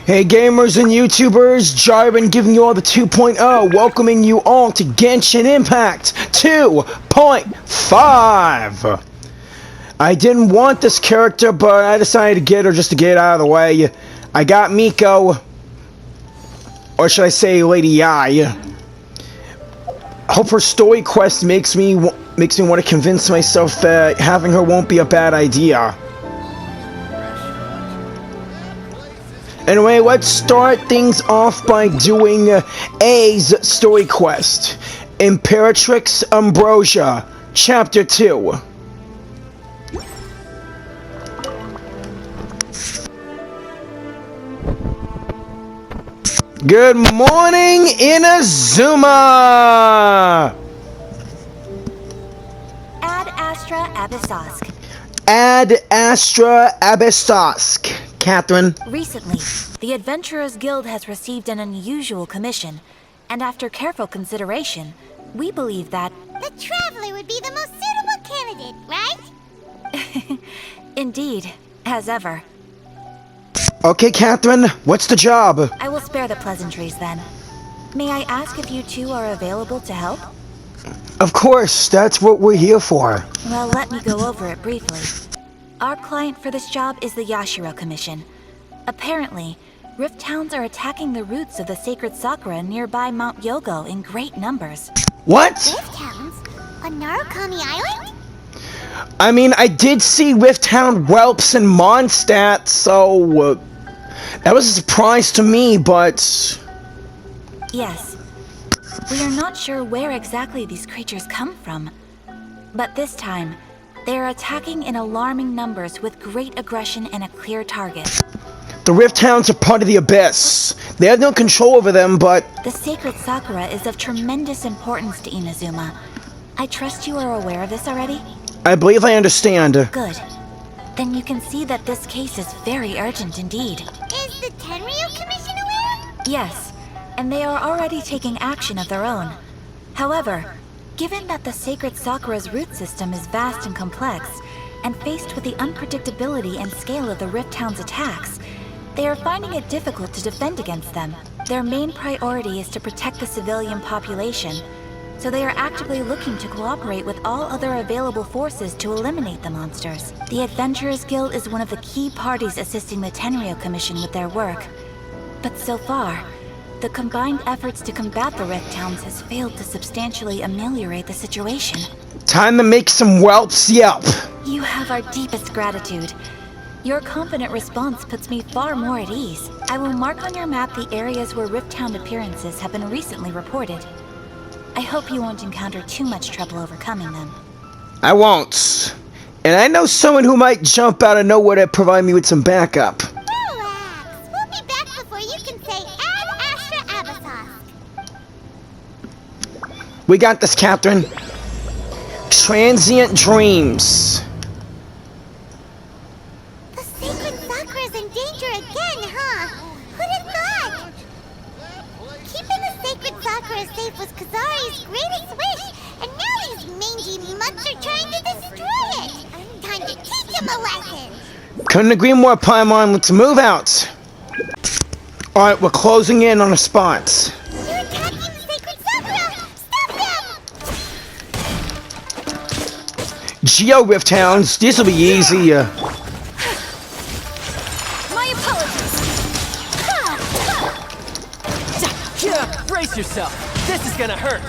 Hey gamers and YouTubers, Jarvan giving you all the 2.0, welcoming you all to Genshin Impact 2.5. I didn't want this character, but I decided to get her just to get it out of the way. I got Miko, or should I say Lady Yi. Hope her story quest makes me want to convince myself that having her won't be a bad idea. Anyway, let's start things off by doing A's story quest. Imperatrix Umbrosa, Chapter 2. Good morning, Inazuma! Ad Astra Abyssosk. Ad Astra Abyssosk. Catherine. Recently, the Adventurers Guild has received an unusual commission, and after careful consideration, we believe that the Traveler would be the most suitable candidate, right? Indeed, as ever. Okay, Catherine, what's the job? I will spare the pleasantries then. May I ask if you two are available to help? Of course, that's what we're here for. Well, let me go over it briefly. Our client for this job is the Yashiro Commission. Apparently, Rifthounds are attacking the roots of the Sacred Sakura nearby Mount Yogo in great numbers. What? Rifthounds? On Narukami Island? I mean, I did see Rifthound whelps and Mondstadt, so that was a surprise to me, but... Yes. We are not sure where exactly these creatures come from. But this time, they are attacking in alarming numbers with great aggression and a clear target. The Rifthounds are part of the Abyss. They have no control over them, but... The Sacred Sakura is of tremendous importance to Inazuma. I trust you are aware of this already? I believe I understand. Good. Then you can see that this case is very urgent indeed. Is the Tenryu Commission aware? Yes, and they are already taking action of their own. However, given that the Sacred Sakura's root system is vast and complex, and faced with the unpredictability and scale of the Rifthounds' attacks, they are finding it difficult to defend against them. Their main priority is to protect the civilian population, so they are actively looking to cooperate with all other available forces to eliminate the monsters. The Adventurers Guild is one of the key parties assisting the Tenryu Commission with their work. But so far, the combined efforts to combat the Rifthounds has failed to substantially ameliorate the situation. Time to make some whelps yelp. You have our deepest gratitude. Your confident response puts me far more at ease. I will mark on your map the areas where Rifthound appearances have been recently reported. I hope you won't encounter too much trouble overcoming them. I won't. And I know someone who might jump out of nowhere to provide me with some backup. Relax. We'll be back before you can say Ad Astra Abyssosk. We got this, Catherine. Transient dreams. The Sacred Sakura's in danger again, huh? Who'd have thought? Keeping the Sacred Sakura safe was Kazari's greatest wish, and now these mangy mutts are trying to destroy it. Time to teach him a lesson. Couldn't agree more, Paimon. Let's move out. Alright, we're closing in on a spot. You're attacking the Sacred Sakura! Stop them! Geo Rifthounds, this'll be easy. My apologies! Brace yourself! This is gonna hurt!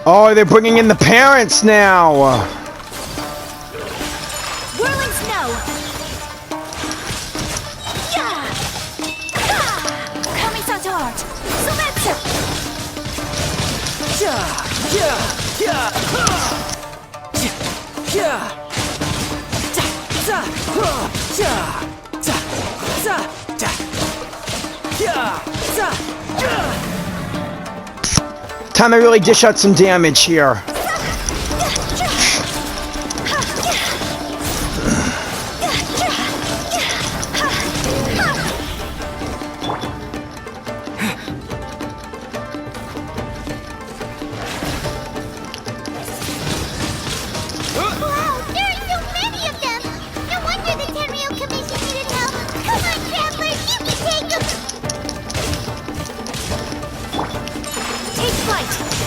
Oh, they're bringing in the parents now. Whirling snow! Kamisato art! Sumetsu! Time to really dish out some damage here.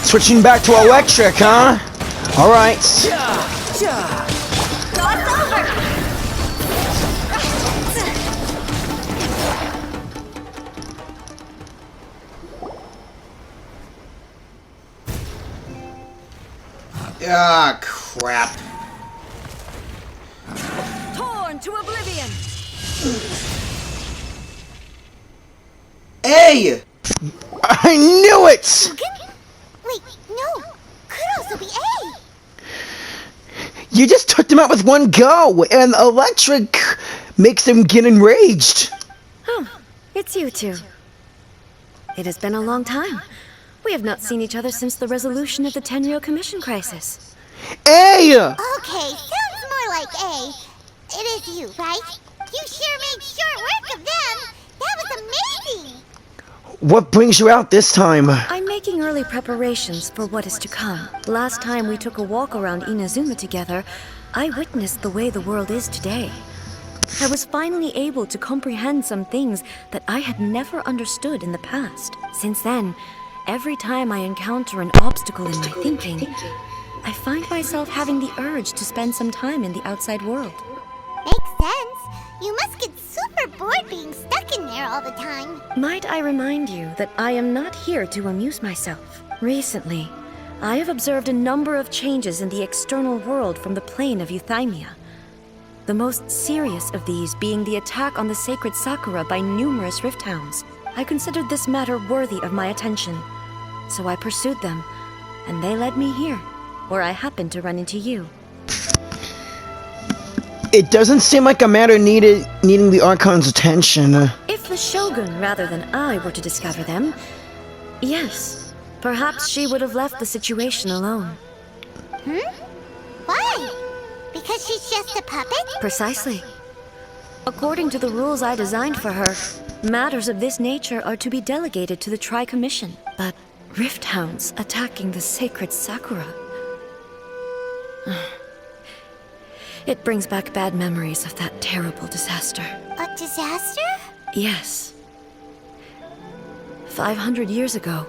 Switching back to electric, huh? Alright. Ah, crap. Torn to oblivion! Hey! I knew it! Wait, no. Could also be A. You just took them out with one go, and electric makes them get enraged. Oh, it's you two. It has been a long time. We have not seen each other since the resolution of the Tenryou Commission crisis. Hey! Okay, sounds more like A. It is you, right? You sure made short work of them. That was amazing. What brings you out this time? I'm making early preparations for what is to come. Last time we took a walk around Inazuma together, I witnessed the way the world is today. I was finally able to comprehend some things that I had never understood in the past. Since then, every time I encounter an obstacle in my thinking, I find myself having the urge to spend some time in the outside world. Makes sense. You must get super bored being stuck in there all the time. Might I remind you that I am not here to amuse myself. Recently, I have observed a number of changes in the external world from the plane of Euthymia. The most serious of these being the attack on the Sacred Sakura by numerous Rifthounds. I considered this matter worthy of my attention, so I pursued them, and they led me here, where I happened to run into you. It doesn't seem like a matter needing the Archon's attention. If the Shogun rather than I were to discover them, yes, perhaps she would have left the situation alone. Why? Because she's just a puppet? Precisely. According to the rules I designed for her, matters of this nature are to be delegated to the Tri-Commission. But Rifthounds attacking the Sacred Sakura... It brings back bad memories of that terrible disaster. A disaster? Yes. 500 years ago,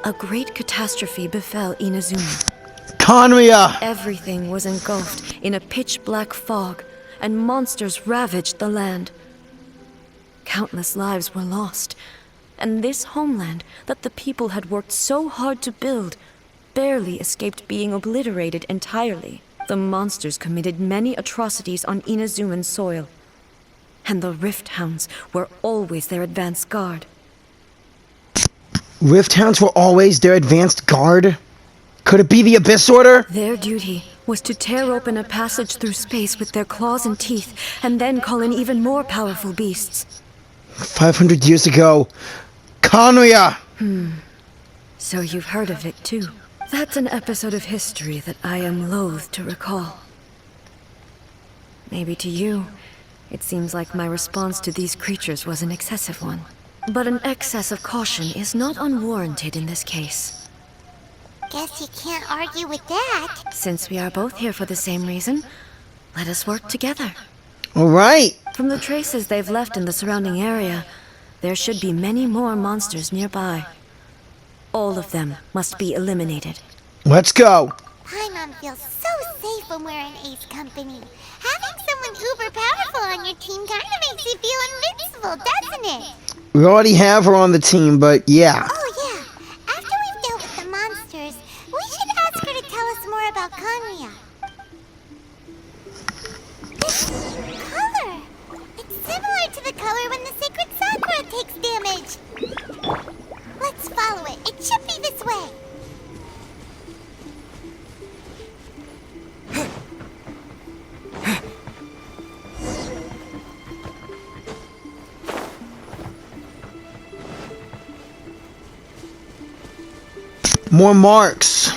a great catastrophe befell Inazuma. Conria! Everything was engulfed in a pitch-black fog, and monsters ravaged the land. Countless lives were lost, and this homeland that the people had worked so hard to build barely escaped being obliterated entirely. The monsters committed many atrocities on Inazuman soil, and the Rifthounds were always their advanced guard. Rifthounds were always their advanced guard? Could it be the Abyss Order? Their duty was to tear open a passage through space with their claws and teeth, and then call in even more powerful beasts. 500 years ago. Conria! So you've heard of it too. That's an episode of history that I am loath to recall. Maybe to you, it seems like my response to these creatures was an excessive one. But an excess of caution is not unwarranted in this case. Guess you can't argue with that. Since we are both here for the same reason, let us work together. Alright. From the traces they've left in the surrounding area, there should be many more monsters nearby. All of them must be eliminated. Let's go. Paimon feels so safe when we're in Ace Company. Having someone uber powerful on your team kind of makes you feel invincible, doesn't it? We already have her on the team, but yeah. Oh yeah. After we've dealt with the monsters, we should ask her to tell us more about Conria. This color. It's similar to the color when the Sacred Sakura takes damage. Let's follow it. It should be this way. More marks.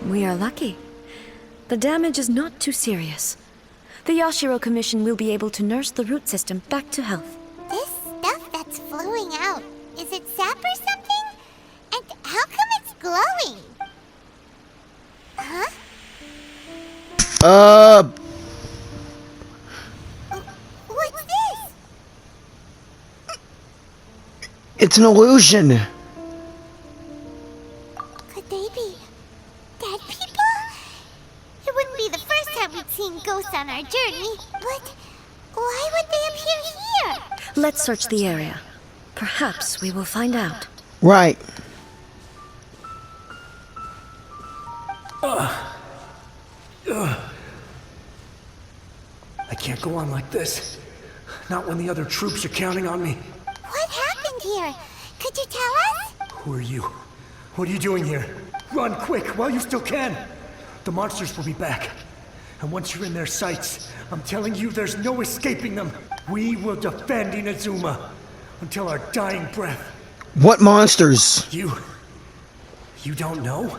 We are lucky. The damage is not too serious. The Yashiro Commission will be able to nurse the root system back to health. This stuff that's flowing out, is it sap or something? And how come it's glowing? Huh? What's this? It's an illusion. Could they be dead people? It wouldn't be the first time we'd seen ghosts on our journey, but why would they appear here? Let's search the area. Perhaps we will find out. Right. I can't go on like this. Not when the other troops are counting on me. What happened here? Could you tell us? Who are you? What are you doing here? Run quick while you still can. The monsters will be back. And once you're in their sights, I'm telling you there's no escaping them. We will defend Inazuma until our dying breath. What monsters? You don't know?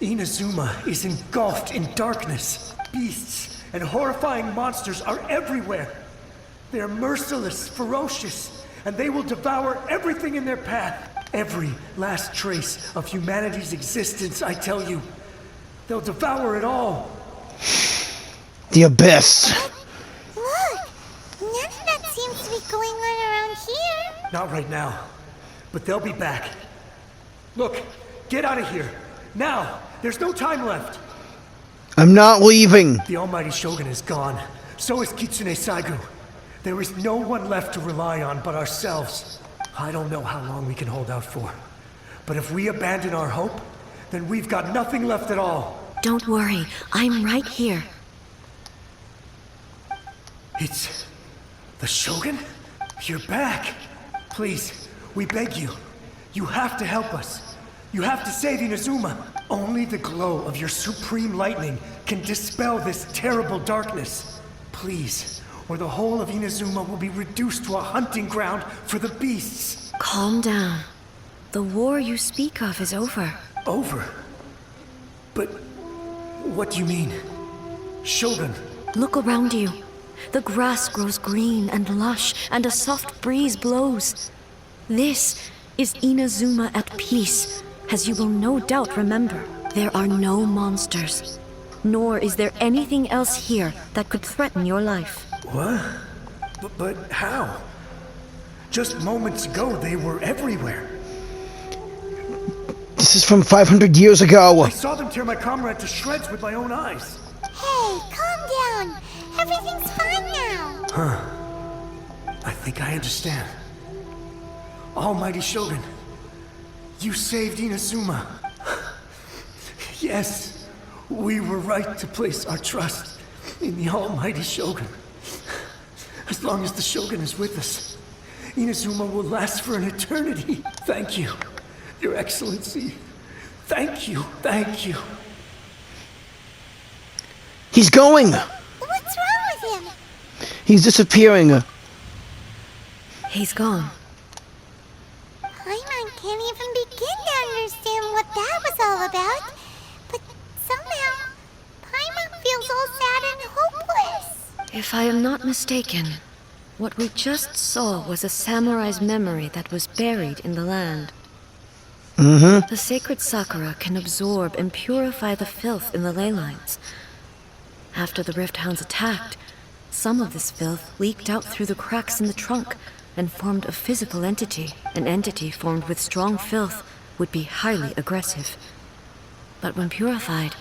Inazuma is engulfed in darkness. Beasts and horrifying monsters are everywhere. They are merciless, ferocious, and they will devour everything in their path. Every last trace of humanity's existence, I tell you. They'll devour it all. The Abyss. Look, none of that seems to be going on around here. Not right now, but they'll be back. Look, get out of here. Now! There's no time left! I'm not leaving. The Almighty Shogun is gone. So is Kitsune Saigu. There is no one left to rely on but ourselves. I don't know how long we can hold out for. But if we abandon our hope, then we've got nothing left at all. Don't worry, I'm right here. It's... the Shogun? You're back! Please, we beg you. You have to help us. You have to save Inazuma. Only the glow of your supreme lightning can dispel this terrible darkness. Please, or the whole of Inazuma will be reduced to a hunting ground for the beasts. Calm down. The war you speak of is over. Over? But what do you mean? Shogun? Look around you. The grass grows green and lush, and a soft breeze blows. This is Inazuma at peace, as you will no doubt remember. There are no monsters, nor is there anything else here that could threaten your life. What? But how? Just moments ago, they were everywhere. This is from 500 years ago. I saw them tear my comrade to shreds with my own eyes. Hey, calm down. Everything's fine now. I think I understand. Almighty Shogun, you saved Inazuma. Yes, we were right to place our trust in the Almighty Shogun. As long as the Shogun is with us, Inazuma will last for an eternity. Thank you, Your Excellency. Thank you, thank you. He's going. What's wrong with him? He's disappearing. He's gone. Paimon can't even begin to understand what that was all about. But somehow, Paimon feels all sad and hopeless. If I am not mistaken, what we just saw was a samurai's memory that was buried in the land. The Sacred Sakura can absorb and purify the filth in the ley lines. After the Rifthounds attacked, some of this filth leaked out through the cracks in the trunk and formed a physical entity. An entity formed with strong filth would be highly aggressive. But when purified,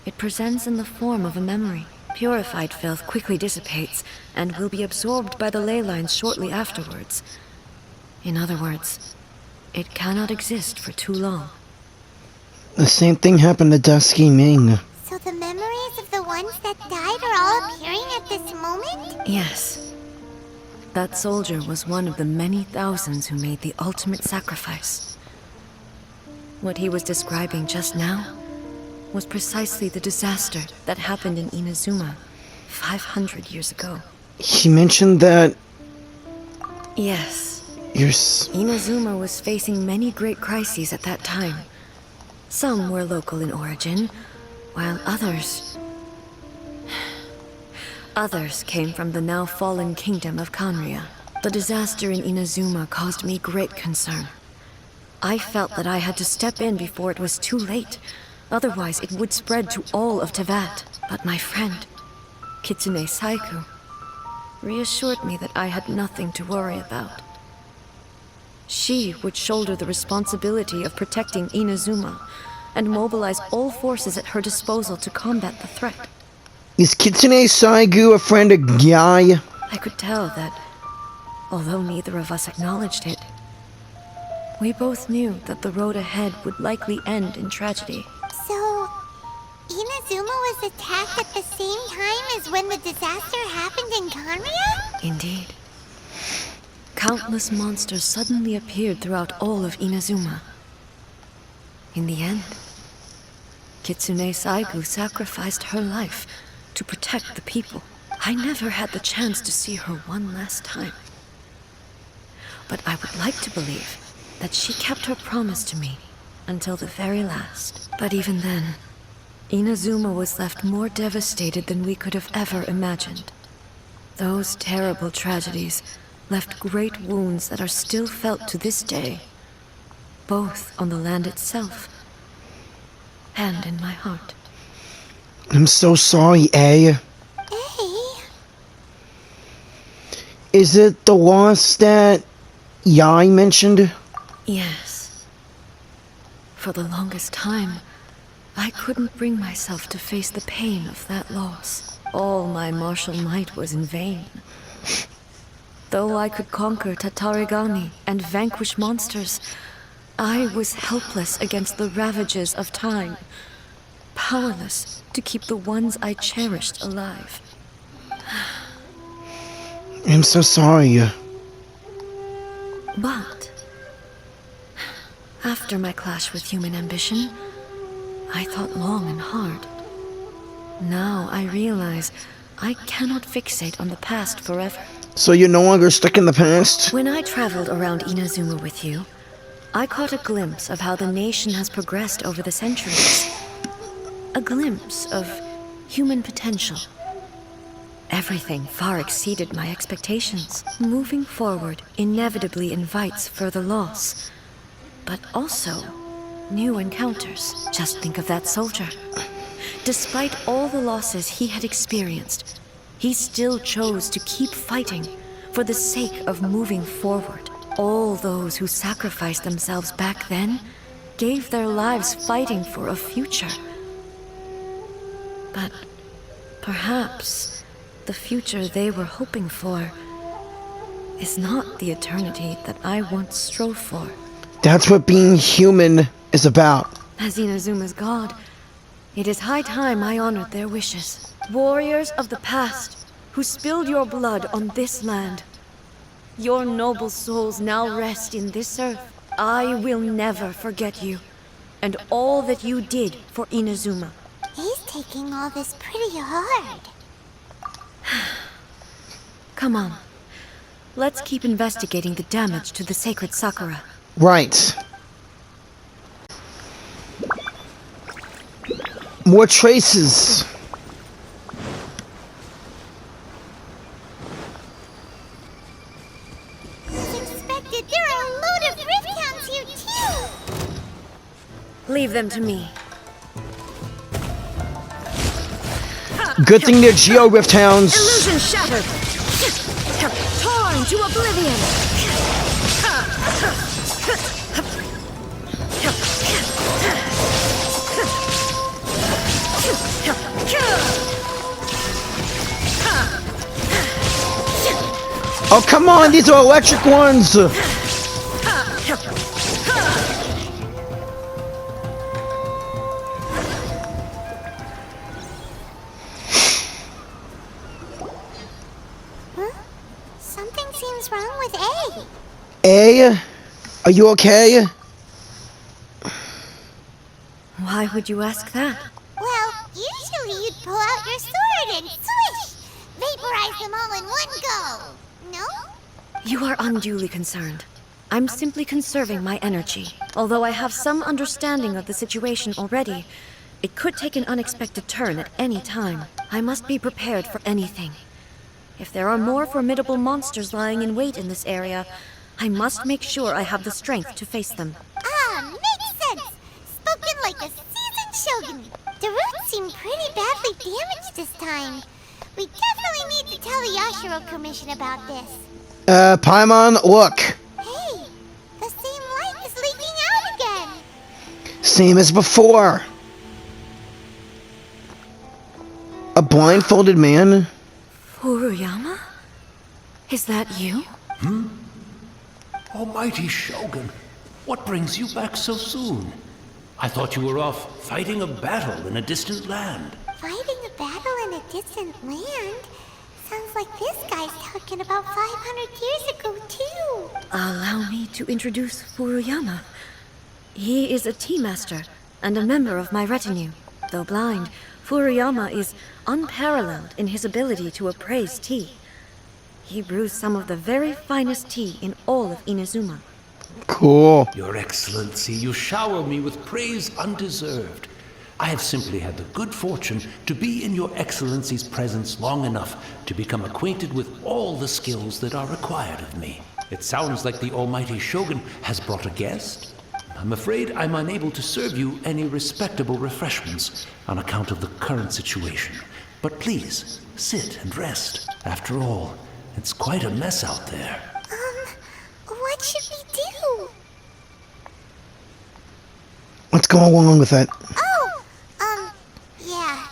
it presents in the form of a memory. Purified filth quickly dissipates and will be absorbed by the ley lines shortly afterwards. In other words, it cannot exist for too long. The same thing happened to Dusky Ming. So the memories of the ones that died are all appearing at this moment? Yes. That soldier was one of the many thousands who made the ultimate sacrifice. What he was describing just now was precisely the disaster that happened in Inazuma 500 years ago. He mentioned that Yes. you're Inazuma was facing many great crises at that time. Some were local in origin, while others came from the now fallen kingdom of Kanria. The disaster in Inazuma caused me great concern. I felt that I had to step in before it was too late, otherwise it would spread to all of Tevat. But my friend, Kitsune Saiku, reassured me that I had nothing to worry about. She would shoulder the responsibility of protecting Inazuma and mobilize all forces at her disposal to combat the threat. Is Kitsune Saigu a friend of Guy? I could tell that, although neither of us acknowledged it, we both knew that the road ahead would likely end in tragedy. So, Inazuma was attacked at the same time as when the disaster happened in Kanria? Indeed. Countless monsters suddenly appeared throughout all of Inazuma. In the end, Kitsune Saigu sacrificed her life to protect the people. I never had the chance to see her one last time. But I would like to believe that she kept her promise to me until the very last. But even then, Inazuma was left more devastated than we could have ever imagined. Those terrible tragedies left great wounds that are still felt to this day, both on the land itself and in my heart. I'm so sorry, A. Hey, Is it the loss that Yai mentioned? Yes. For the longest time, I couldn't bring myself to face the pain of that loss. All my martial might was in vain. Though I could conquer Tatarigami and vanquish monsters, I was helpless against the ravages of time, powerless to keep the ones I cherished alive. I'm so sorry. But after my clash with human ambition, I thought long and hard. Now I realize I cannot fixate on the past forever. So you're no longer stuck in the past? When I traveled around Inazuma with you, I caught a glimpse of how the nation has progressed over the centuries. A glimpse of human potential. Everything far exceeded my expectations. Moving forward inevitably invites further loss, but also new encounters. Just think of that soldier. Despite all the losses he had experienced, he still chose to keep fighting for the sake of moving forward. All those who sacrificed themselves back then gave their lives fighting for a future. But perhaps the future they were hoping for is not the eternity that I once strove for. That's what being human is about. As Inazuma's god, it is high time I honored their wishes. Warriors of the past, who spilled your blood on this land, your noble souls now rest in this earth. I will never forget you, and all that you did for Inazuma. he's taking all this pretty hard. Come on. Let's keep investigating the damage to the Sacred Sakura. Right. More traces. As expected, there are a load of Rifthounds here too! Leave them to me. Good thing they're Geo Rifthounds. Illusion shattered! Torn to oblivion! Oh, come on, these are electric ones. Something seems wrong with A. A? Are you okay? Why would you ask that? Well, usually you'd pull out your sword and swish! Vaporize them all in one go! No? You are unduly concerned. I'm simply conserving my energy. Although I have some understanding of the situation already, it could take an unexpected turn at any time. I must be prepared for anything. If there are more formidable monsters lying in wait in this area, I must make sure I have the strength to face them. Ah, makes sense. Spoken like a seasoned shogun. The roots seem pretty badly damaged this time. We definitely need to tell the Yashiro Commission about this. Paimon, look. Hey, the same light is leaking out again. Same as before. A blindfolded man? Furuyama? Is that you? Almighty Shogun, what brings you back so soon? I thought you were off fighting a battle in a distant land. Fighting a battle in a distant land? Sounds like this guy's talking about 500 years ago, too. Allow me to introduce Furuyama. He is a tea master and a member of my retinue. Though blind, Furuyama is unparalleled in his ability to appraise tea. He brews some of the very finest tea in all of Inazuma. Cool. Your Excellency, you shower me with praise undeserved. I have simply had the good fortune to be in Your Excellency's presence long enough to become acquainted with all the skills that are required of me. It sounds like the Almighty Shogun has brought a guest. I'm afraid I'm unable to serve you any respectable refreshments on account of the current situation. But please, sit and rest. After all, it's quite a mess out there. What should we do? Let's go along with it. Yeah.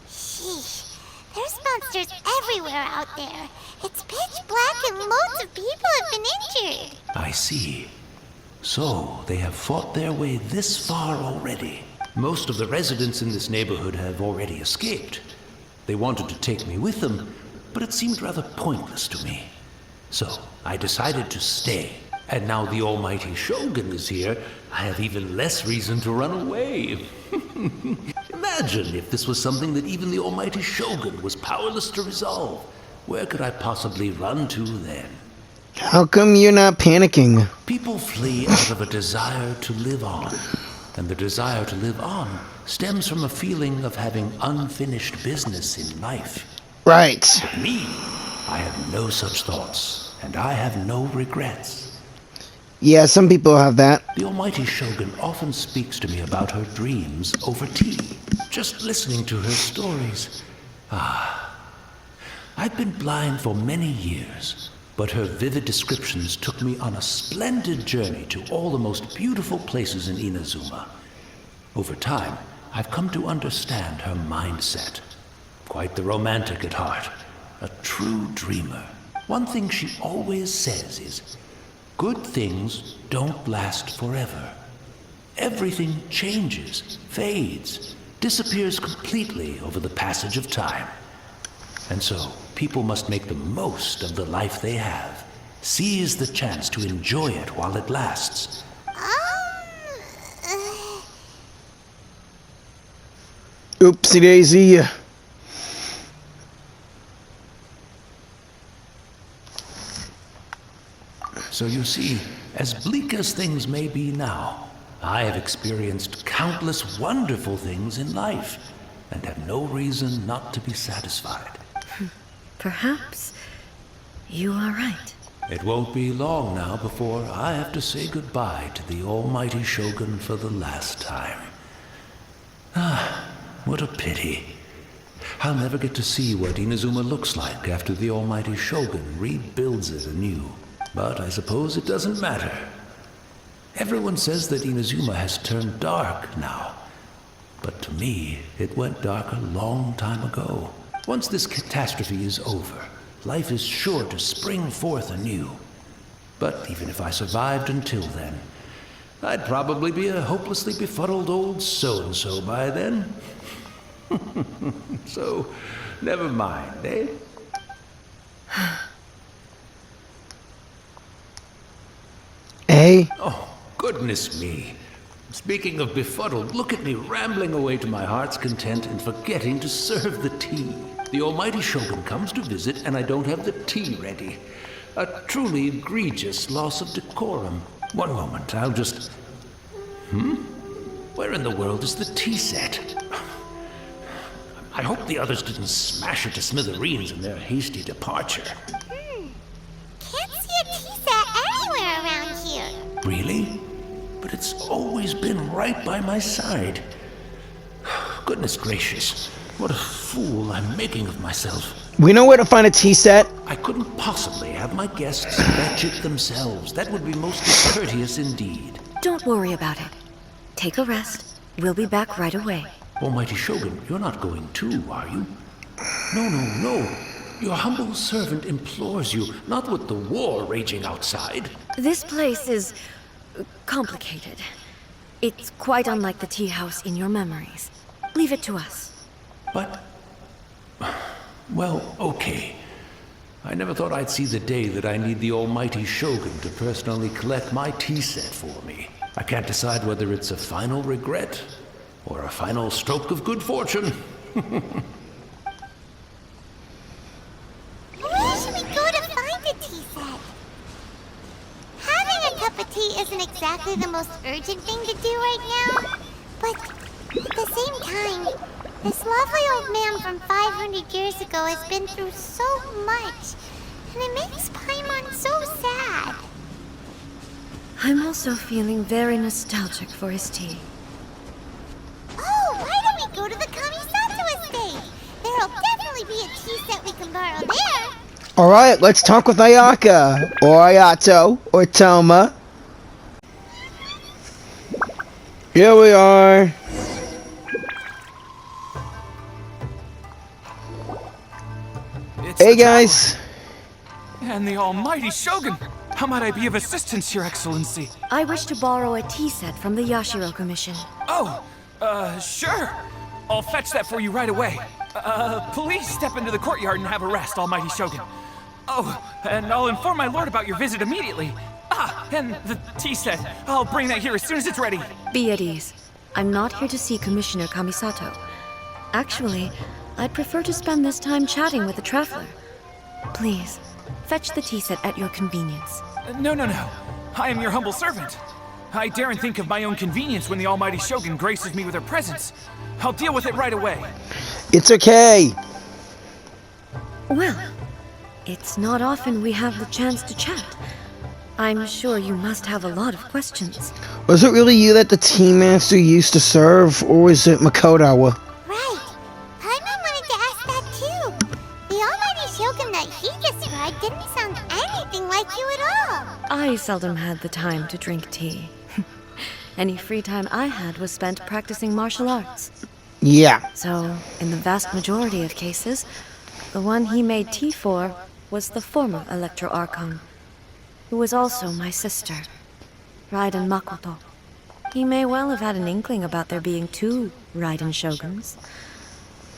Sheesh. There's monsters everywhere out there. It's pitch black and loads of people have been injured. I see. So, they have fought their way this far already. Most of the residents in this neighborhood have already escaped. They wanted to take me with them, but it seemed rather pointless to me. So, I decided to stay. And now the Almighty Shogun is here, I have even less reason to run away. Imagine if this was something that even the Almighty Shogun was powerless to resolve. Where could I possibly run to then? How come you're not panicking? People flee out of a desire to live on. And the desire to live on stems from a feeling of having unfinished business in life. Right. Me, I have no such thoughts, and I have no regrets. Yeah, some people have that. The Almighty Shogun often speaks to me about her dreams over tea. Just listening to her stories. I've been blind for many years, but her vivid descriptions took me on a splendid journey to all the most beautiful places in Inazuma. Over time, I've come to understand her mindset. Quite the romantic at heart. A true dreamer. One thing she always says is, good things don't last forever. Everything changes, fades, disappears completely over the passage of time. And so, people must make the most of the life they have. Seize the chance to enjoy it while it lasts. Oopsie daisy. So you see, as bleak as things may be now, I have experienced countless wonderful things in life, and have no reason not to be satisfied. Perhaps you are right. It won't be long now before I have to say goodbye to the Almighty Shogun for the last time. What a pity. I'll never get to see what Inazuma looks like after the Almighty Shogun rebuilds it anew. But I suppose it doesn't matter. Everyone says that Inazuma has turned dark now. But to me, it went dark a long time ago. Once this catastrophe is over, life is sure to spring forth anew. But even if I survived until then, I'd probably be a hopelessly befuddled old so-and-so by then. So, never mind, eh? Eh? Oh, goodness me. Speaking of befuddled, look at me rambling away to my heart's content and forgetting to serve the tea. The Almighty Shogun comes to visit and I don't have the tea ready. A truly egregious loss of decorum. One moment, I'll just... Where in the world is the tea set? I hope the others didn't smash it to smithereens in their hasty departure. Can't see a tea set anywhere around here. Really? But it's always been right by my side. Goodness gracious, what a fool I'm making of myself. We know where to find a tea set. I couldn't possibly have my guests fetch it themselves. That would be most discourteous indeed. Don't worry about it. Take a rest. We'll be back right away. Almighty Shogun, you're not going too, are you? No. Your humble servant implores you, not with the war raging outside. This place is complicated. It's quite unlike the tea house in your memories. Leave it to us. But... well, okay. I never thought I'd see the day that I need the almighty Shogun to personally collect my tea set for me. I can't decide whether it's a final regret or a final stroke of good fortune. Where should we go to find a tea set? Having a cup of tea isn't exactly the most urgent thing to do right now, but at the same time, this lovely old man from 500 years ago has been through so much, and it makes Paimon so sad. I'm also feeling very nostalgic for his tea. Oh, why don't we go to the Kamisato estate? There'll definitely be a tea set we can borrow there. Alright, let's talk with Ayaka, or Ayato, or Toma. Here we are. Hey guys. And the almighty Shogun! How might I be of assistance, Your Excellency? I wish to borrow a tea set from the Yashiro Commission. Oh, sure. I'll fetch that for you right away. Please step into the courtyard and have a rest, almighty Shogun. Oh, and I'll inform my lord about your visit immediately. Ah, and the tea set. I'll bring that here as soon as it's ready. Be at ease. I'm not here to see Commissioner Kamisato. Actually, I'd prefer to spend this time chatting with the traveler. Please, fetch the tea set at your convenience. No. I am your humble servant. I daren't think of my own convenience when the almighty Shogun graces me with her presence. I'll deal with it right away. It's okay. Well, it's not often we have the chance to chat. I'm sure you must have a lot of questions. Was it really you that the tea master used to serve, or was it Makoto? Right. Paimon wanted to ask that too. The almighty Shogun that he described didn't sound anything like you at all. I seldom had the time to drink tea. Any free time I had was spent practicing martial arts. Yeah. So, in the vast majority of cases, the one he made tea for was the former Electro Archon, who was also my sister, Raiden Makoto. He may well have had an inkling about there being two Raiden Shoguns,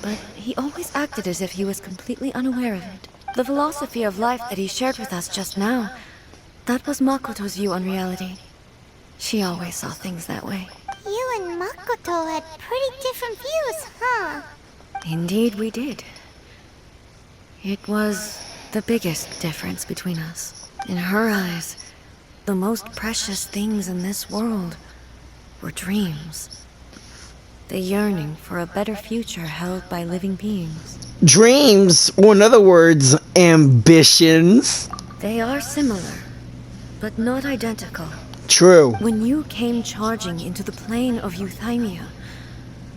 but he always acted as if he was completely unaware of it. The philosophy of life that he shared with us just now, that was Makoto's view on reality. She always saw things that way. You and Makoto had pretty different views, huh? Indeed we did. It was the biggest difference between us. In her eyes, the most precious things in this world were dreams. The yearning for a better future held by living beings. Dreams, or in other words, ambitions. They are similar, but not identical. True. When you came charging into the plane of Euthymia,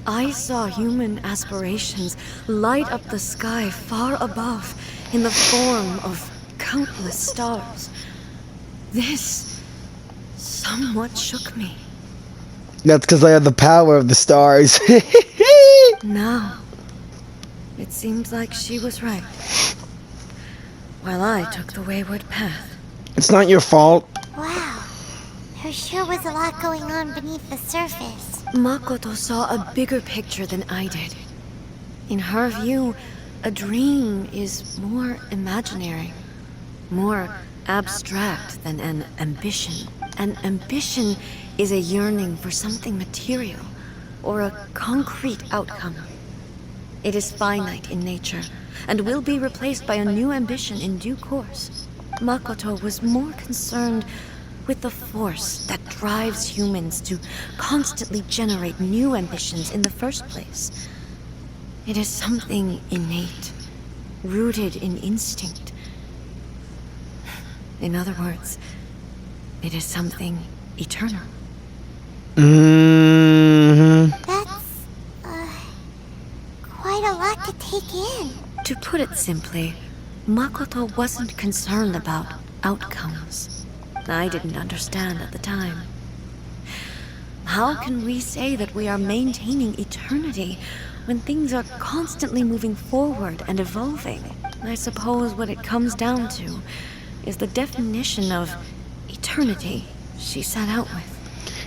I saw human aspirations light up the sky far above in the form of countless stars. This somewhat shook me. That's because I have the power of the stars. Now, it seems like she was right, while I took the wayward path. It's not your fault. Wow. There sure was a lot going on beneath the surface. Makoto saw a bigger picture than I did. In her view, a dream is more imaginary, more abstract than an ambition. An ambition is a yearning for something material, or a concrete outcome. It is finite in nature, and will be replaced by a new ambition in due course. Makoto was more concerned with the force that drives humans to constantly generate new ambitions in the first place. It is something innate, rooted in instinct. In other words, it is something eternal. That's, quite a lot to take in. To put it simply, Makoto wasn't concerned about outcomes. I didn't understand at the time. How can we say that we are maintaining eternity when things are constantly moving forward and evolving? I suppose what it comes down to is the definition of eternity she set out with.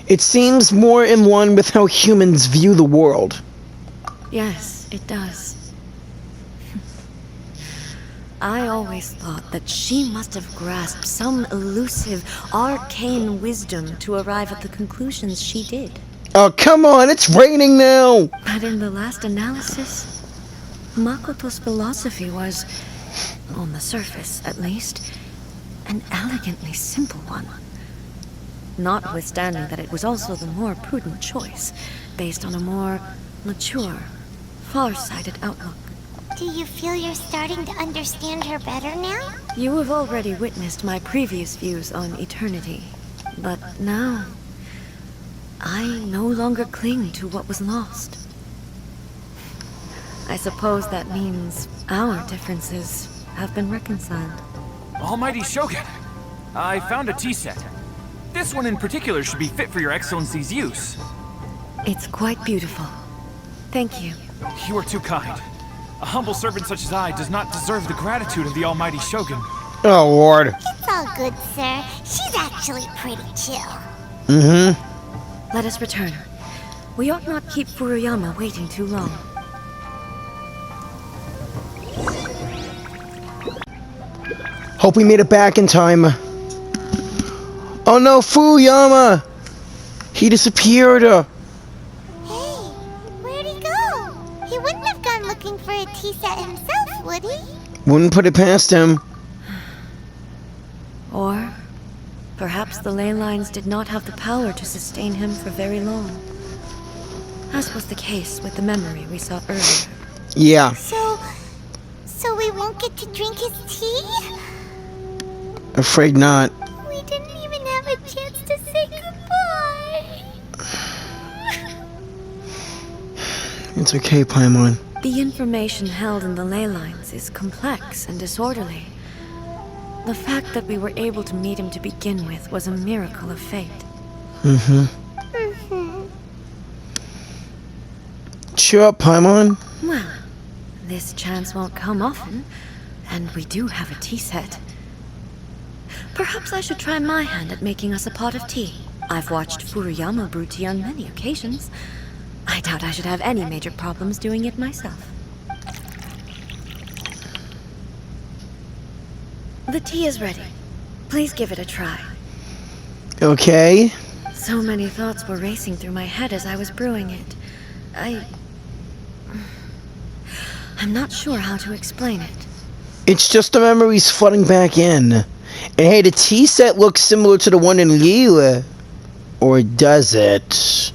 It seems more in line with how humans view the world. Yes, it does. I always thought that she must have grasped some elusive, arcane wisdom to arrive at the conclusions she did. Oh, come on, it's raining now! But in the last analysis, Makoto's philosophy was, on the surface at least, an elegantly simple one. Notwithstanding that it was also the more prudent choice, based on a more mature, far-sighted outlook. Do you feel you're starting to understand her better now? You have already witnessed my previous views on eternity, but now I no longer cling to what was lost. I suppose that means our differences have been reconciled. Almighty Shogun, I found a tea set. This one in particular should be fit for your Excellency's use. It's quite beautiful. Thank you. You are too kind. A humble servant such as I does not deserve the gratitude of the Almighty Shogun. Oh, Lord. It's all good, sir. She's actually pretty chill. Let us return. We ought not keep Furuyama waiting too long. Hope we made it back in time. Oh no, Fuyama! He disappeared. Hey, where'd he go? He wouldn't have gone looking for a tea set himself, would he? Wouldn't put it past him. Or perhaps the ley lines did not have the power to sustain him for very long. As was the case with the memory we saw earlier. Yeah. So we won't get to drink his tea? Afraid not. We didn't even have a chance to say goodbye. It's okay, Paimon. The information held in the ley lines is complex and disorderly. The fact that we were able to meet him to begin with was a miracle of fate. Cheer up, Paimon. Well, this chance won't come often, and we do have a tea set. Perhaps I should try my hand at making us a pot of tea. I've watched Furuyama brew tea on many occasions. I doubt I should have any major problems doing it myself. The tea is ready. Please give it a try. Okay. So many thoughts were racing through my head as I was brewing it. I'm not sure how to explain it. It's just the memories flooding back in. And hey, the tea set looks similar to the one in Lille. Or does it?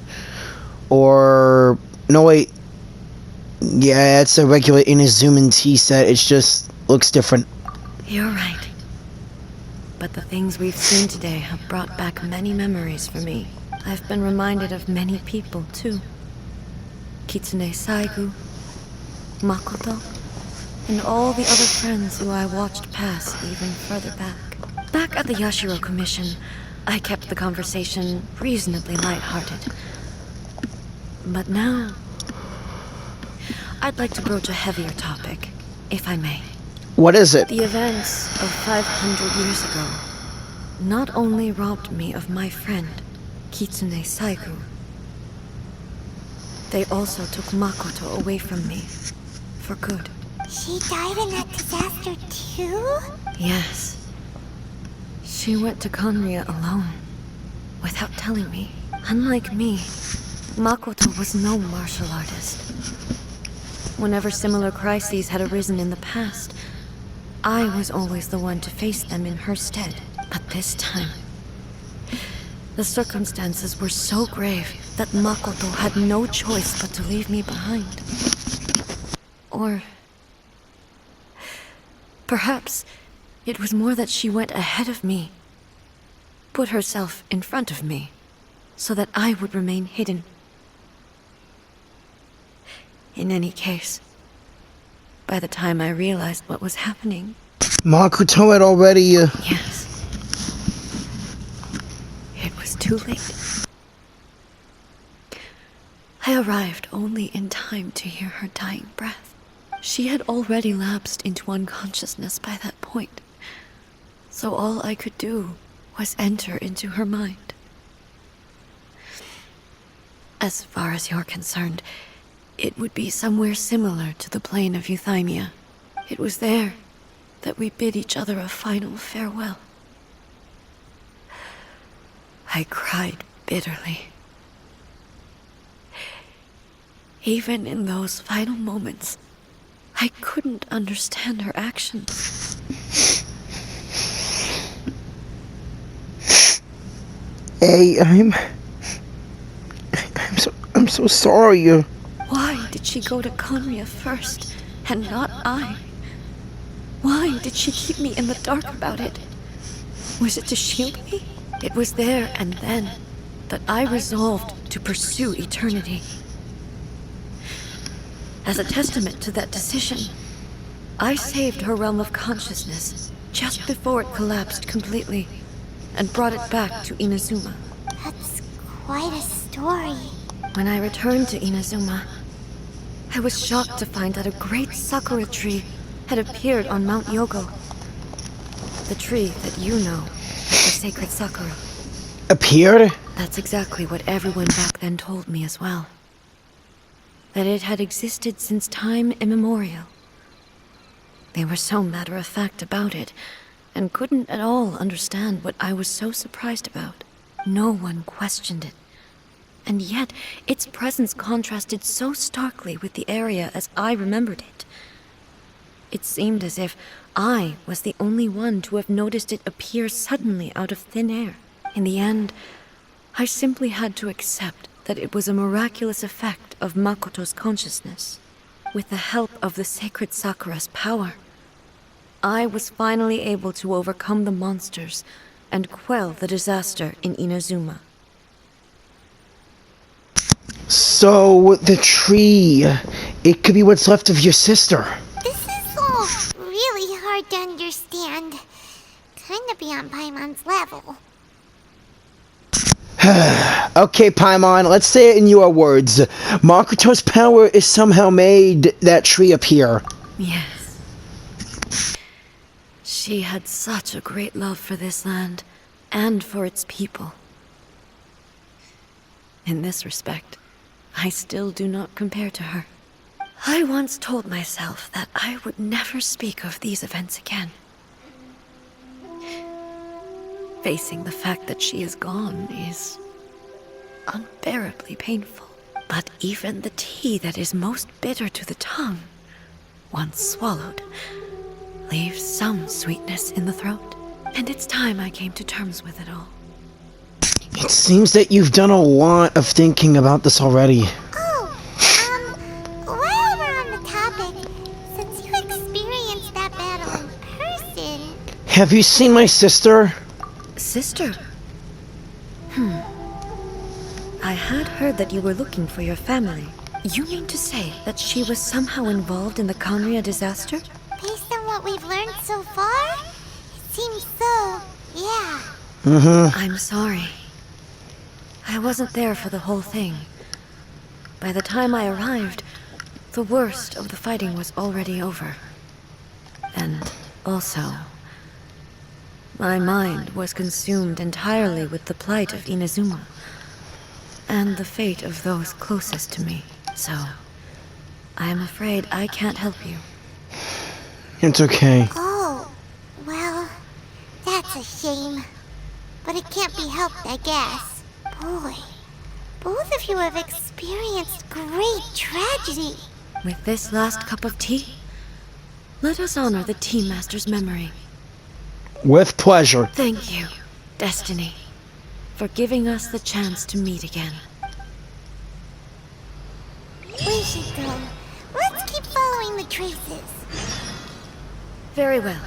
Or... no, wait. Yeah, it's a regular Inazuman tea set. It just looks different. You're right. But the things we've seen today have brought back many memories for me. I've been reminded of many people, too. Kitsune Saigu, Makoto, and all the other friends who I watched pass even further back. Back at the Yashiro Commission, I kept the conversation reasonably lighthearted. But now, I'd like to broach a heavier topic, if I may. What is it? The events of 500 years ago not only robbed me of my friend, Kitsune Saigu, they also took Makoto away from me, for good. She died in that disaster too? Yes. She went to Konria alone, without telling me. Unlike me, Makoto was no martial artist. Whenever similar crises had arisen in the past, I was always the one to face them in her stead. But this time, the circumstances were so grave that Makoto had no choice but to leave me behind. Or perhaps it was more that she went ahead of me, put herself in front of me, so that I would remain hidden. In any case, by the time I realized what was happening... Makoto had already... Yes. It was too late. I arrived only in time to hear her dying breath. She had already lapsed into unconsciousness by that point, so all I could do was enter into her mind. As far as you're concerned, it would be somewhere similar to the plain of Euthymia. It was there that we bid each other a final farewell. I cried bitterly. Even in those final moments, I couldn't understand her actions. Hey, I'm so sorry. Why did she go to Conria first, and not I? Why did she keep me in the dark about it? Was it to shield me? It was there and then that I resolved to pursue eternity. As a testament to that decision, I saved her realm of consciousness just before it collapsed completely and brought it back to Inazuma. That's quite a story. When I returned to Inazuma, I was shocked to find that a great sakura tree had appeared on Mount Yogo. The tree that you know as the Sacred Sakura. Appeared? That's exactly what everyone back then told me as well. That it had existed since time immemorial. They were so matter-of-fact about it, and couldn't at all understand what I was so surprised about. No one questioned it. And yet, its presence contrasted so starkly with the area as I remembered it. It seemed as if I was the only one to have noticed it appear suddenly out of thin air. In the end, I simply had to accept that it was a miraculous effect of Makoto's consciousness. With the help of the Sacred Sakura's power, I was finally able to overcome the monsters and quell the disaster in Inazuma. So, the tree... It could be what's left of your sister. This is all really hard to understand. Kinda beyond Paimon's level. Okay, Paimon, let's say it in your words. Makoto's power is somehow made that tree appear. Yes. She had such a great love for this land, and for its people. In this respect, I still do not compare to her. I once told myself that I would never speak of these events again. Facing the fact that she is gone is unbearably painful. But even the tea that is most bitter to the tongue, once swallowed, leaves some sweetness in the throat. And it's time I came to terms with it all. It seems that you've done a lot of thinking about this already. While we're on the topic, since you experienced that battle in person... Have you seen my sister? Sister? I had heard that you were looking for your family. You mean to say that she was somehow involved in the Conria disaster? Based on what we've learned so far, it seems so, yeah. I'm sorry. I wasn't there for the whole thing. By the time I arrived, the worst of the fighting was already over. And also, my mind was consumed entirely with the plight of Inazuma, and the fate of those closest to me. So, I am afraid I can't help you. It's okay. Oh, well, that's a shame. But it can't be helped, I guess. Boy, both of you have experienced great tragedy. With this last cup of tea, Let us honor the Team Master's memory. With pleasure. Thank you, Destiny, for giving us the chance to meet again. We should go. Let's keep following the traces. Very well.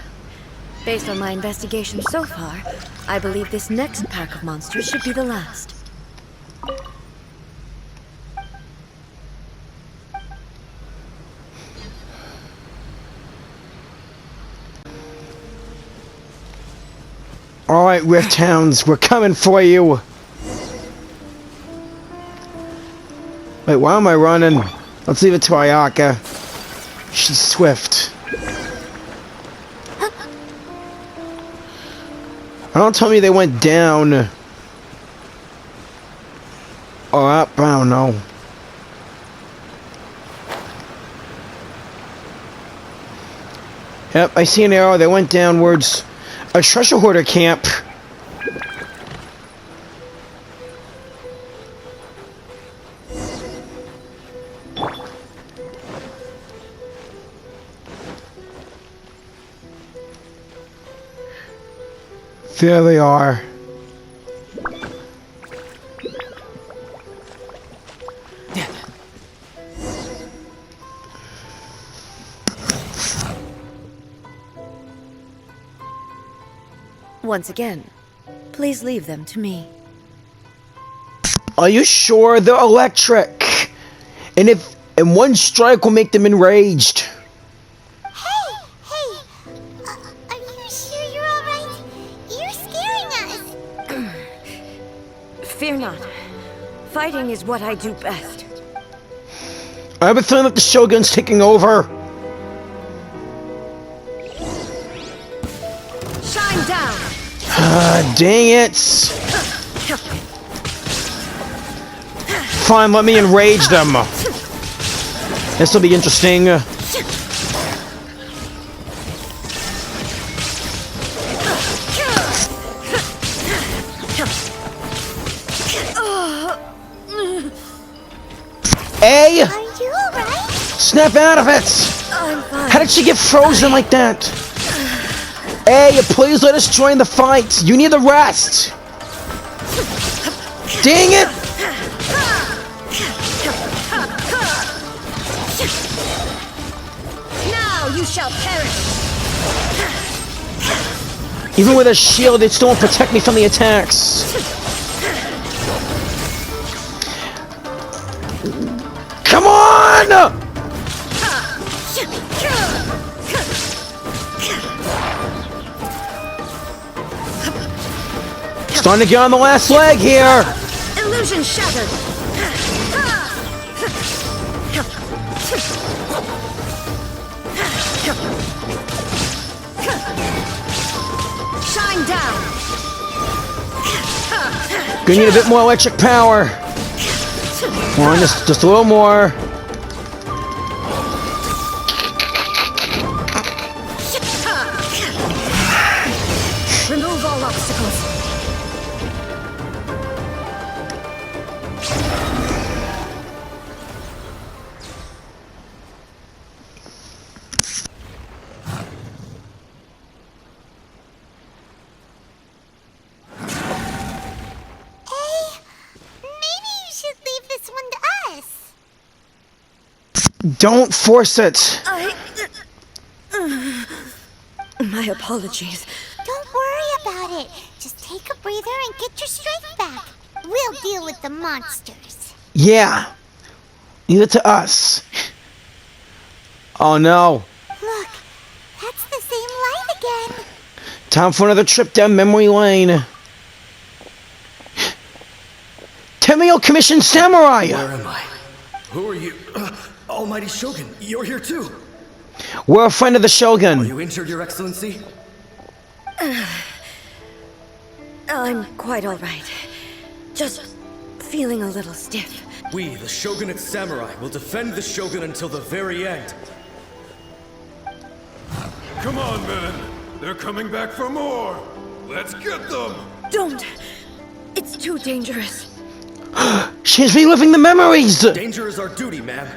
Based on my investigation so far, I believe this next pack of monsters should be the last. Alright, Rifthounds, we're coming for you. Wait, why am I running? Let's leave it to Ayaka. She's swift. Don't tell me they went down. Or up, I don't know. Yep, I see an arrow. They went downwards. A treasure hoarder camp. There they are. Once again, please leave them to me. Are you sure? They're electric. And one strike will make them enraged. Hey! Are you sure you're alright? You're scaring us! Fear not. Fighting is what I do best. I have a feeling that the Shogun's taking over. Shine down! Dang it! Fine, let me enrage them. This will be interesting. Hey! Are you alright? Snap out of it! I'm fine. How did she get frozen like that? Hey, please let us join the fight. You need the rest. Dang it! Now you shall perish! Even with a shield, it still won't protect me from the attacks. Come on! Starting to get on the last leg here. Illusion shattered! Shine down! Gonna need a bit more electric power. Come on, just a little more. Remove all obstacles. Don't force it. My apologies. Don't worry about it. Just take a breather and get your strength back. We'll deal with the monsters. Yeah. Leave it to us. Oh no. Look, that's the same light again. Time for another trip down memory lane. Temio Commission Samurai! Where am I? Who are you? Almighty Shogun, you're here too. We're a friend of the Shogun. Are you injured, Your Excellency? I'm quite all right. Just feeling a little stiff. We, the Shogunate Samurai, will defend the Shogun until the very end. Come on, men. They're coming back for more. Let's get them. Don't! It's too dangerous. She's reliving the memories! Danger is our duty, ma'am.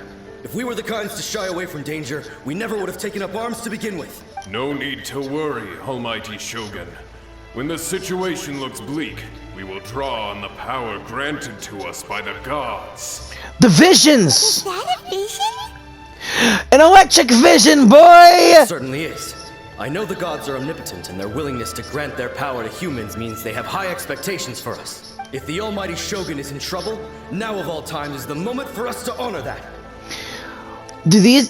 If we were the kinds to shy away from danger, we never would have taken up arms to begin with. No need to worry, Almighty Shogun. When the situation looks bleak, we will draw on the power granted to us by the gods. The visions! Is that a vision? An electric vision, boy! It certainly is. I know the gods are omnipotent, and their willingness to grant their power to humans means they have high expectations for us. If the Almighty Shogun is in trouble, now of all times is the moment for us to honor that. Do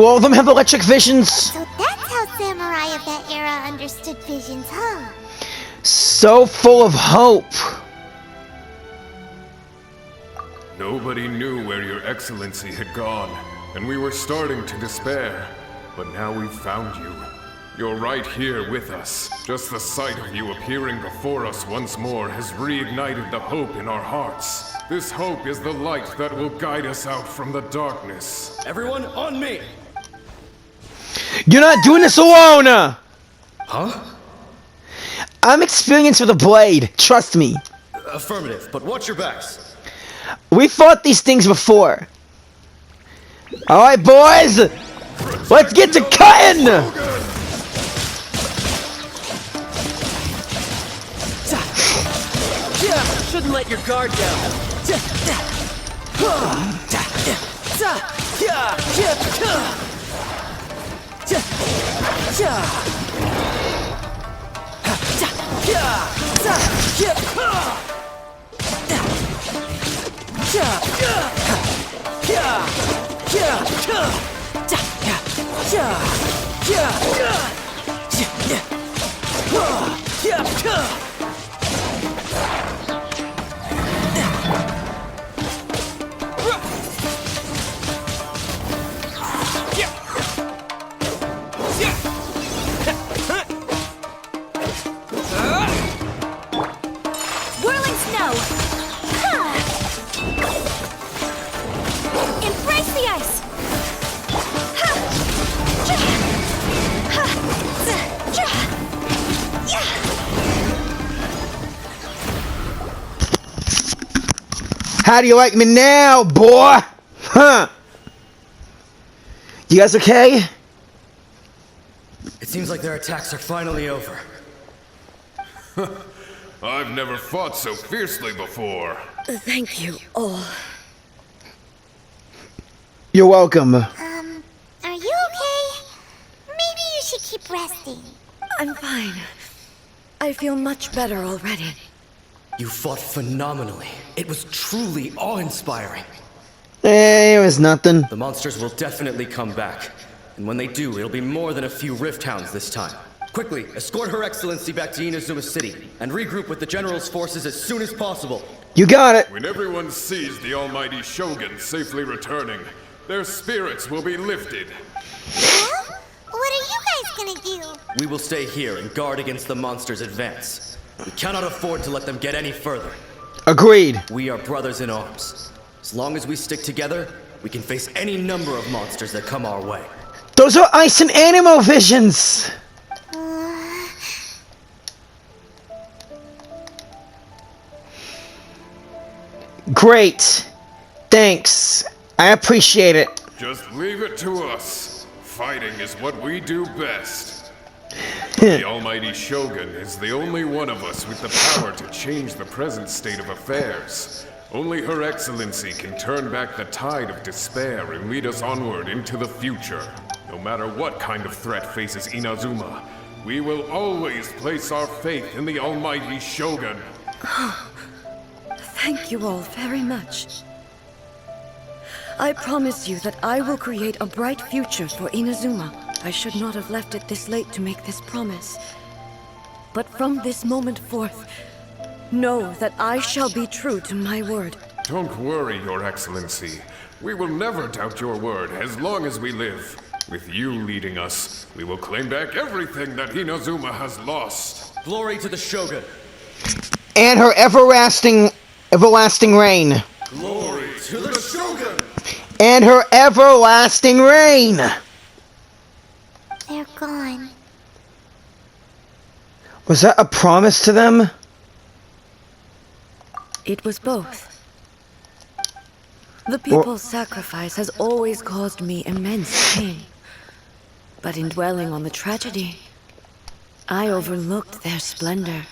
all of them have electric visions? So that's how samurai of that era understood visions, huh? So full of hope. Nobody knew where your excellency had gone, and we were starting to despair. But now we've found you. You're right here with us. Just the sight of you appearing before us once more has reignited the hope in our hearts. This hope is the light that will guide us out from the darkness. Everyone, on me! You're not doing this alone! Huh? I'm experienced with a blade, trust me. Affirmative, but watch your backs. We fought these things before. Alright, boys! Let's get to cutting! Shouldn't let your guard down. Whirling snow! Embrace the ice! How do you like me now, boy? Huh? You guys okay? It seems like their attacks are finally over. I've never fought so fiercely before. Thank you all. You're welcome. Are you okay? Maybe you should keep resting. I'm fine. I feel much better already. You fought phenomenally. It was truly awe-inspiring. It was nothing. The monsters will definitely come back. And when they do, it'll be more than a few Rifthounds this time. Quickly, escort Her Excellency back to Inazuma City, and regroup with the General's forces as soon as possible. You got it. When everyone sees the Almighty Shogun safely returning, their spirits will be lifted. Well, what are you guys gonna do? We will stay here and guard against the monsters' advance. We cannot afford to let them get any further. Agreed. We are brothers in arms. As long as we stick together, we can face any number of monsters that come our way. Those are ice and animal visions. Great. Thanks. I appreciate it. Just leave it to us. Fighting is what we do best. The Almighty Shogun is the only one of us with the power to change the present state of affairs. Only Her Excellency can turn back the tide of despair and lead us onward into the future. No matter what kind of threat faces Inazuma, we will always place our faith in the Almighty Shogun. Thank you all very much. I promise you that I will create a bright future for Inazuma. I should not have left it this late to make this promise. But from this moment forth, know that I shall be true to my word. Don't worry, Your Excellency. We will never doubt your word as long as we live. With you leading us, we will claim back everything that Inazuma has lost. Glory to the Shogun. And her everlasting reign. Glory to the Shogun. And her everlasting reign. They're gone. Was that a promise to them? It was both. The people's sacrifice has always caused me immense pain. But in dwelling on the tragedy, I overlooked their splendor.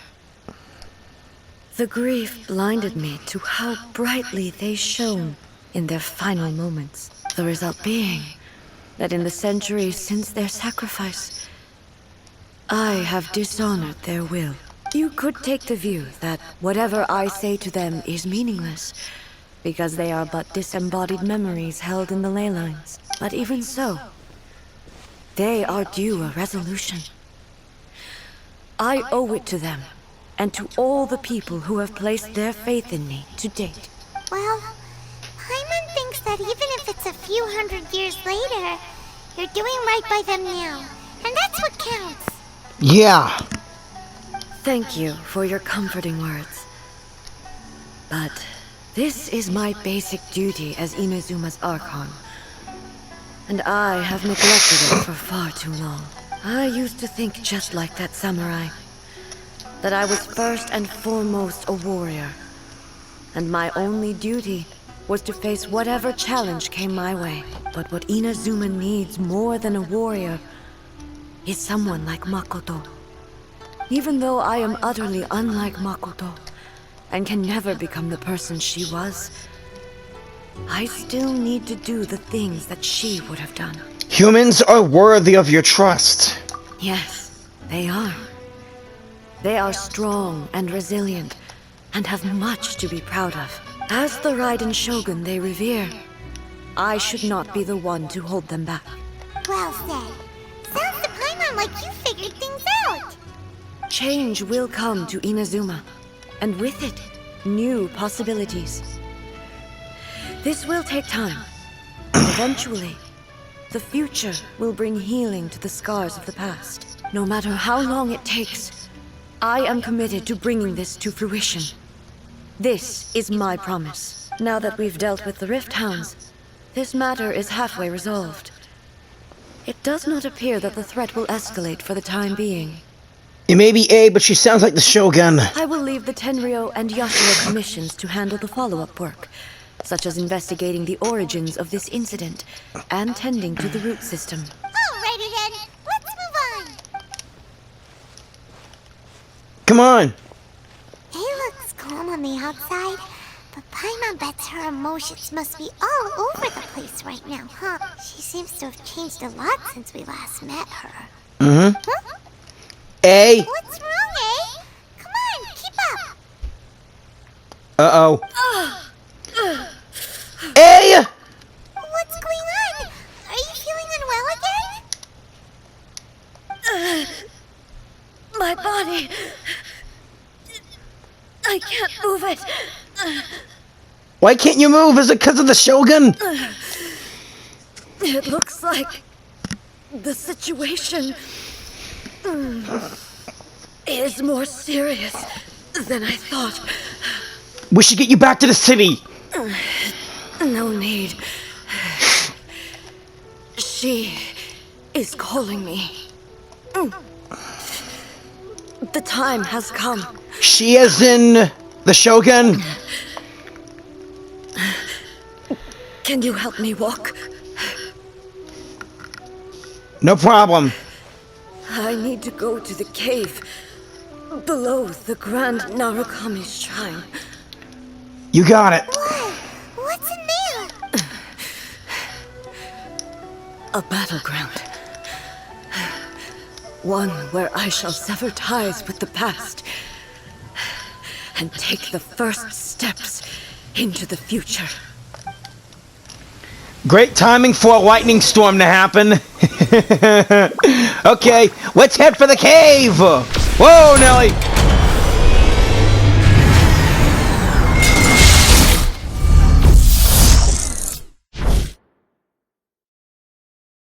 The grief blinded me to how brightly they shone in their final moments. The result being that in the centuries since their sacrifice, I have dishonored their will. You could take the view that whatever I say to them is meaningless, because they are but disembodied memories held in the ley lines. But even so, they are due a resolution. I owe it to them, and to all the people who have placed their faith in me to date. Well, Paimon thinks that even if it's a few hundred years later, you're doing right by them now. And that's what counts. Yeah. Thank you for your comforting words. But this is my basic duty as Inazuma's Archon. And I have neglected it for far too long. I used to think just like that samurai. That I was first and foremost a warrior. And my only duty was to face whatever challenge came my way. But what Inazuma needs more than a warrior is someone like Makoto. Even though I am utterly unlike Makoto, and can never become the person she was, I still need to do the things that she would have done. Humans are worthy of your trust. Yes, they are. They are strong and resilient, and have much to be proud of. As the Raiden Shogun they revere, I should not be the one to hold them back. Well said. Sounds to Paimon like you figured things out. Change will come to Inazuma, and with it, new possibilities. This will take time. Eventually, the future will bring healing to the scars of the past. No matter how long it takes, I am committed to bringing this to fruition. This is my promise. Now that we've dealt with the Rifthounds, this matter is halfway resolved. It does not appear that the threat will escalate for the time being. It may be A, but she sounds like the Shogun. I will leave the Tenryo and Yashiro commissions to handle the follow-up work, such as investigating the origins of this incident and tending to the root system. Alrighty then, let's move on. Come on. It looks calm on the outside, but Paimon bets her emotions must be all over the place right now, huh? She seems to have changed a lot since we last met her. Mm-hmm. Huh? A. What's wrong, eh? Come on, keep up. Uh-oh. A. What's going on? Are you feeling unwell again? My body... I can't move it. Why can't you move? Is it because of the Shogun? It looks like the situation is more serious than I thought. We should get you back to the city. No need. She is calling me. The time has come. She as in the Shogun? Can you help me walk? No problem. I need to go to the cave below the Grand Narukami Shrine. You got it. What? What's in there? A battleground. One where I shall sever ties with the past and take the first steps into the future. Great timing for a lightning storm to happen. Okay, let's head for the cave. Whoa, Nelly.